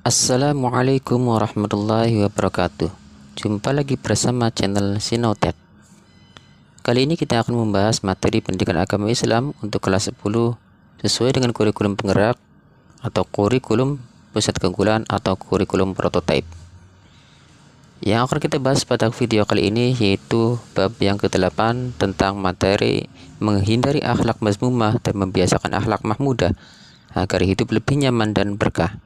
Assalamualaikum warahmatullahi wabarakatuh. Jumpa lagi bersama channel Sinotet. Kali ini kita akan membahas materi pendidikan agama Islam untuk kelas 10 sesuai dengan kurikulum penggerak atau kurikulum pusat keunggulan atau kurikulum prototipe. Yang akan kita bahas pada video kali ini yaitu bab yang ke-8 tentang materi menghindari akhlak mazmumah dan membiasakan akhlak mahmudah agar hidup lebih nyaman dan berkah.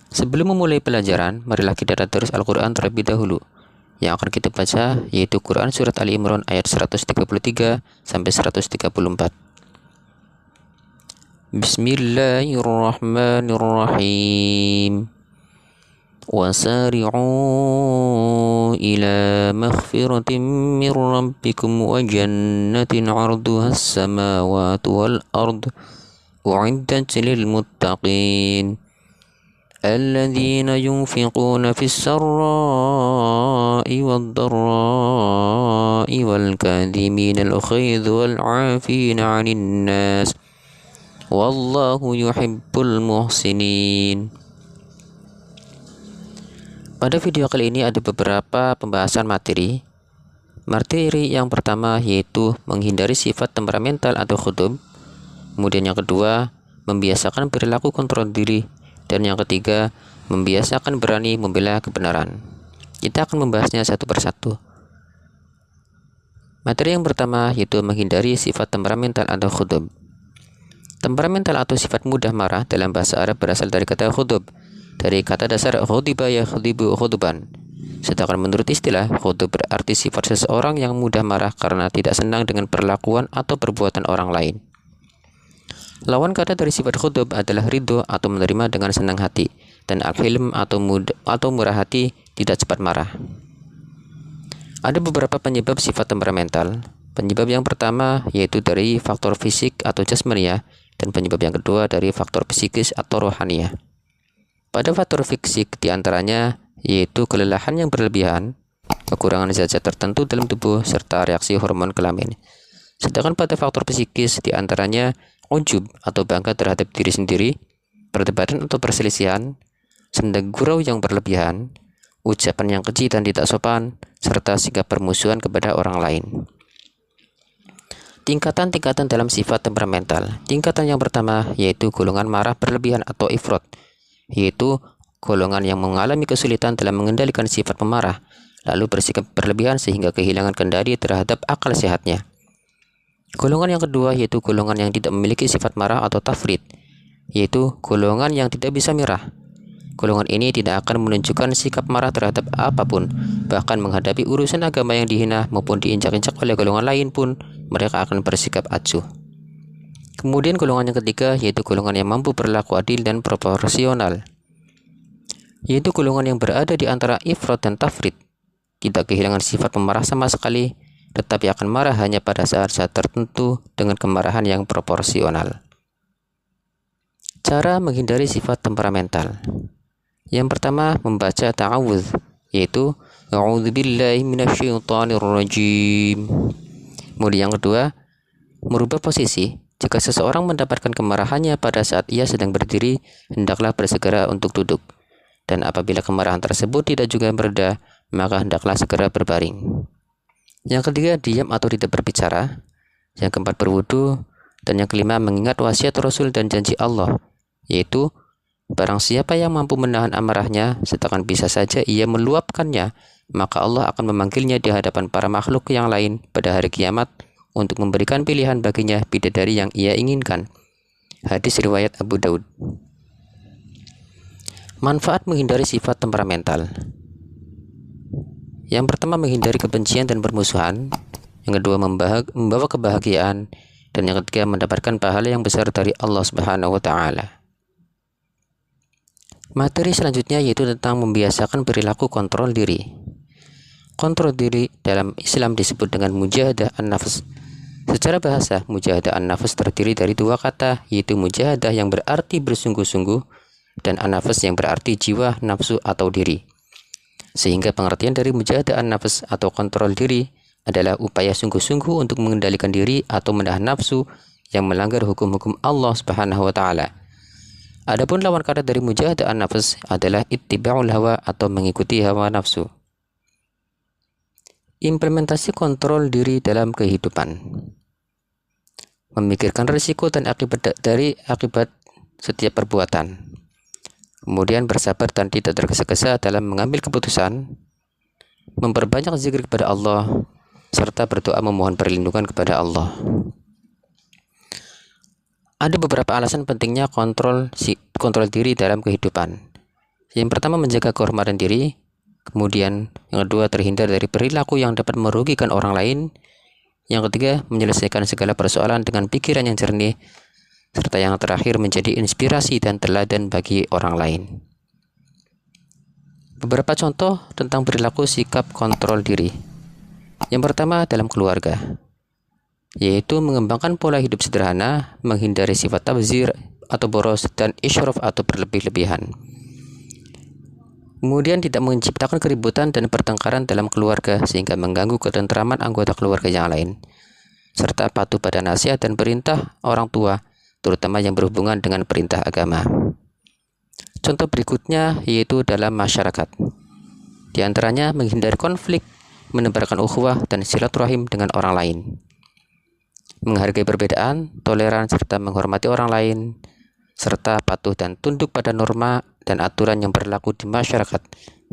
Sebelum memulai pelajaran, marilah kita terus Al-Quran terlebih dahulu. Yang akan kita baca yaitu Quran Surat Ali Imran ayat 133 sampai 134. Bismillahirrahmanirrahim. Wasari'u ila maghfiratin min rabbikum wa jannatin 'arduhas samawati wal ard u'iddat lil muttaqin. الذين ينفقون في السراء والضراء والكاظمين الغيظ والعافين عن الناس والله يحب المحسنين. Pada video kali ini ada beberapa pembahasan materi. Materi yang pertama yaitu menghindari sifat temperamental atau khudub. Kemudian yang kedua, membiasakan perilaku kontrol diri. Dan yang ketiga, membiasakan berani membela kebenaran. Kita akan membahasnya satu persatu. Materi yang pertama yaitu menghindari sifat temperamental atau khudub. Temperamental atau sifat mudah marah dalam bahasa Arab berasal dari kata khudub, dari kata dasar khudiba yakhdibu khuduban. Sedangkan menurut istilah, khudub berarti sifat seseorang yang mudah marah karena tidak senang dengan perlakuan atau perbuatan orang lain. Lawan kata dari sifat khudub adalah ridho atau menerima dengan senang hati, dan al-hilm atau murah hati, tidak cepat marah. Ada beberapa penyebab sifat temperamental. Penyebab yang pertama yaitu dari faktor fisik atau jasmaniah, dan penyebab yang kedua dari faktor psikis atau rohaniah. Pada faktor fisik diantaranya yaitu kelelahan yang berlebihan, kekurangan zat-zat tertentu dalam tubuh, serta reaksi hormon kelamin. Sedangkan pada faktor psikis diantaranya ujub atau bangga terhadap diri sendiri, perdebatan atau perselisihan, senda gurau yang berlebihan, ucapan yang keji dan tidak sopan, serta sikap permusuhan kepada orang lain. Tingkatan-tingkatan dalam sifat temperamental. Tingkatan yang pertama yaitu golongan marah berlebihan atau ifrat, yaitu golongan yang mengalami kesulitan dalam mengendalikan sifat pemarah, lalu bersikap berlebihan sehingga kehilangan kendali terhadap akal sehatnya. Golongan yang kedua yaitu golongan yang tidak memiliki sifat marah atau tafrid, yaitu golongan yang tidak bisa mirah. Golongan ini tidak akan menunjukkan sikap marah terhadap apapun, bahkan menghadapi urusan agama yang dihina maupun diinjak-injak oleh golongan lain pun mereka akan bersikap acuh. Kemudian golongan yang ketiga yaitu golongan yang mampu berlaku adil dan proporsional, yaitu golongan yang berada di antara ifrat dan tafrid, tidak kehilangan sifat pemarah sama sekali, tetapi akan marah hanya pada saat-saat tertentu dengan kemarahan yang proporsional. Cara menghindari sifat temperamental. Yang pertama, membaca ta'awudz, yaitu a'udzubillahi minasyaitonirrajim. Kemudian yang kedua, merubah posisi. Jika seseorang mendapatkan kemarahannya pada saat ia sedang berdiri, hendaklah bersegera untuk duduk. Dan apabila kemarahan tersebut tidak juga mereda, maka hendaklah segera berbaring. Yang ketiga, diam atau tidak berbicara. Yang keempat, berwudu. Dan yang kelima, mengingat wasiat Rasul dan janji Allah, yaitu barang siapa yang mampu menahan amarahnya, sedangkan bisa saja ia meluapkannya, maka Allah akan memanggilnya di hadapan para makhluk yang lain pada hari kiamat untuk memberikan pilihan baginya bidadari yang ia inginkan. Hadis riwayat Abu Daud. Manfaat menghindari sifat temperamental. Yang pertama, menghindari kebencian dan permusuhan. Yang kedua, membawa kebahagiaan. Dan yang ketiga, mendapatkan pahala yang besar dari Allah Subhanahu wa Ta'ala. Materi selanjutnya yaitu tentang membiasakan perilaku kontrol diri. Kontrol diri dalam Islam disebut dengan mujahadah an-nafs. Secara bahasa, mujahadah an-nafs terdiri dari dua kata, yaitu mujahadah yang berarti bersungguh-sungguh dan an-nafs yang berarti jiwa, nafsu atau diri. Sehingga pengertian dari mujahadah an-nafs atau kontrol diri adalah upaya sungguh-sungguh untuk mengendalikan diri atau menahan nafsu yang melanggar hukum-hukum Allah Subhanahu wa Ta'ala. Adapun lawan kata dari mujahadah an-nafs adalah ittiba'ul hawa atau mengikuti hawa nafsu. Implementasi kontrol diri dalam kehidupan. Memikirkan risiko dan akibat setiap perbuatan. Kemudian bersabar dan tidak tergesa-gesa dalam mengambil keputusan. Memperbanyak zikir kepada Allah serta berdoa memohon perlindungan kepada Allah. Ada beberapa alasan pentingnya kontrol diri dalam kehidupan. Yang pertama, menjaga kehormatan diri. Kemudian yang kedua, terhindar dari perilaku yang dapat merugikan orang lain. Yang ketiga, menyelesaikan segala persoalan dengan pikiran yang jernih. Serta yang terakhir, menjadi inspirasi dan teladan bagi orang lain. Beberapa contoh tentang perilaku sikap kontrol diri. Yang pertama, dalam keluarga, yaitu mengembangkan pola hidup sederhana, menghindari sifat tabzir atau boros, dan israf atau berlebih-lebihan. Kemudian tidak menciptakan keributan dan pertengkaran dalam keluarga sehingga mengganggu ketentraman anggota keluarga yang lain, serta patuh pada nasihat dan perintah orang tua, terutama yang berhubungan dengan perintah agama. Contoh berikutnya yaitu dalam masyarakat. Di antaranya menghindari konflik, menebarkan ukhuwah dan silaturahim dengan orang lain. Menghargai perbedaan, toleran, serta menghormati orang lain, serta patuh dan tunduk pada norma dan aturan yang berlaku di masyarakat,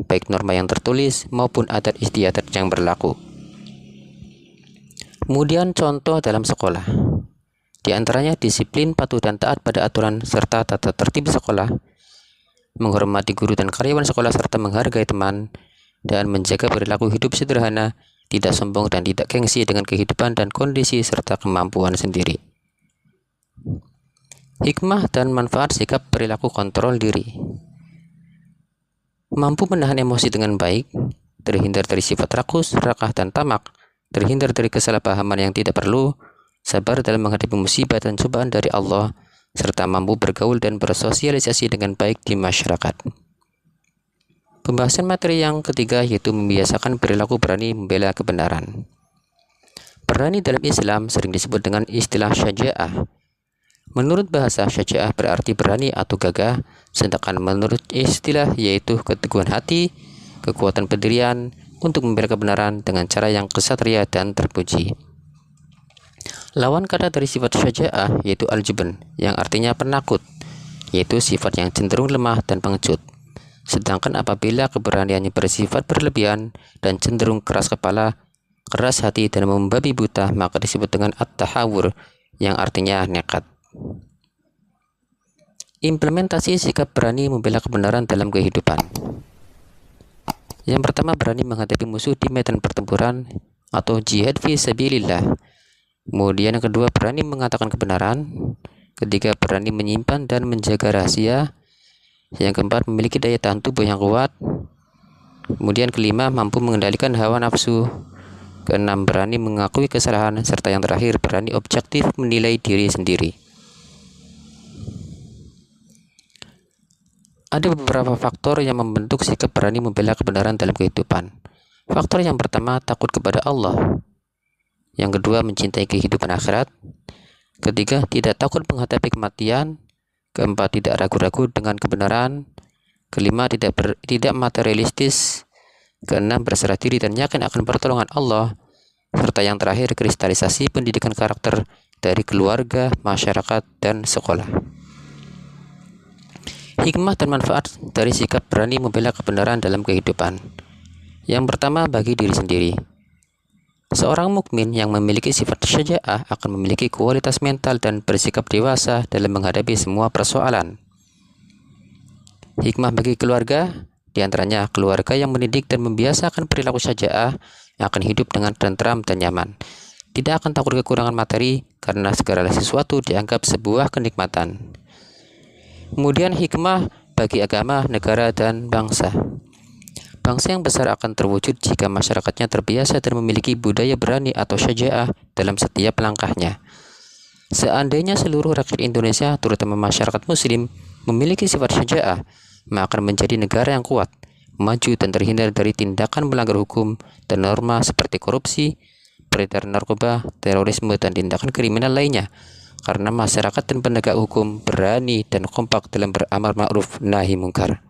baik norma yang tertulis maupun adat istiadat yang berlaku. Kemudian contoh dalam sekolah. Di antaranya disiplin, patuh dan taat pada aturan serta tata tertib sekolah, menghormati guru dan karyawan sekolah serta menghargai teman, dan menjaga perilaku hidup sederhana, tidak sombong dan tidak gengsi dengan kehidupan dan kondisi serta kemampuan sendiri. Hikmah dan manfaat sikap perilaku kontrol diri. Mampu menahan emosi dengan baik, terhindar dari sifat rakus, serakah, dan tamak, terhindar dari kesalahpahaman yang tidak perlu, sabar dalam menghadapi musibah dan cobaan dari Allah, serta mampu bergaul dan bersosialisasi dengan baik di masyarakat. Pembahasan materi yang ketiga yaitu membiasakan perilaku berani membela kebenaran. Berani dalam Islam sering disebut dengan istilah syaja'ah. Menurut bahasa, syaja'ah berarti berani atau gagah, sedangkan menurut istilah yaitu keteguhan hati, kekuatan pendirian untuk membela kebenaran dengan cara yang kesatria dan terpuji. Lawan kata dari sifat syaja'ah yaitu al-jubn, yang artinya penakut, yaitu sifat yang cenderung lemah dan pengecut. Sedangkan apabila keberaniannya bersifat berlebihan dan cenderung keras kepala, keras hati, dan membabi buta, maka disebut dengan at-tahawur, yang artinya nekat. Implementasi sikap berani membela kebenaran dalam kehidupan. Yang pertama, berani menghadapi musuh di medan pertempuran atau jihad fi sabilillah. Kemudian yang kedua, berani mengatakan kebenaran. Ketiga, berani menyimpan dan menjaga rahasia. Yang keempat, memiliki daya tahan tubuh yang kuat. Kemudian kelima, mampu mengendalikan hawa nafsu. Keenam, berani mengakui kesalahan. Serta yang terakhir, berani objektif menilai diri sendiri. Ada beberapa faktor yang membentuk sikap berani membela kebenaran dalam kehidupan. Faktor yang pertama, takut kepada Allah. Yang kedua, mencintai kehidupan akhirat. Ketiga, tidak takut menghadapi kematian. Keempat, tidak ragu-ragu dengan kebenaran. Kelima, tidak materialistis. Keenam, berserah diri dan yakin akan pertolongan Allah. Serta yang terakhir, kristalisasi pendidikan karakter dari keluarga, masyarakat, dan sekolah. Hikmah dan manfaat dari sikap berani membela kebenaran dalam kehidupan. Yang pertama, bagi diri sendiri. Seorang mukmin yang memiliki sifat syaja'ah akan memiliki kualitas mental dan bersikap dewasa dalam menghadapi semua persoalan. Hikmah bagi keluarga, diantaranya keluarga yang mendidik dan membiasakan perilaku syaja'ah yang akan hidup dengan tentram dan nyaman. Tidak akan takut kekurangan materi karena segala sesuatu dianggap sebuah kenikmatan. Kemudian hikmah bagi agama, negara, dan bangsa. Bangsa yang besar akan terwujud jika masyarakatnya terbiasa dan memiliki budaya berani atau syaja'ah dalam setiap langkahnya. Seandainya seluruh rakyat Indonesia, terutama masyarakat muslim, memiliki sifat syaja'ah, maka akan menjadi negara yang kuat, maju dan terhindar dari tindakan melanggar hukum dan norma seperti korupsi, peredaran narkoba, terorisme, dan tindakan kriminal lainnya, karena masyarakat dan penegak hukum berani dan kompak dalam beramar ma'ruf nahi mungkar.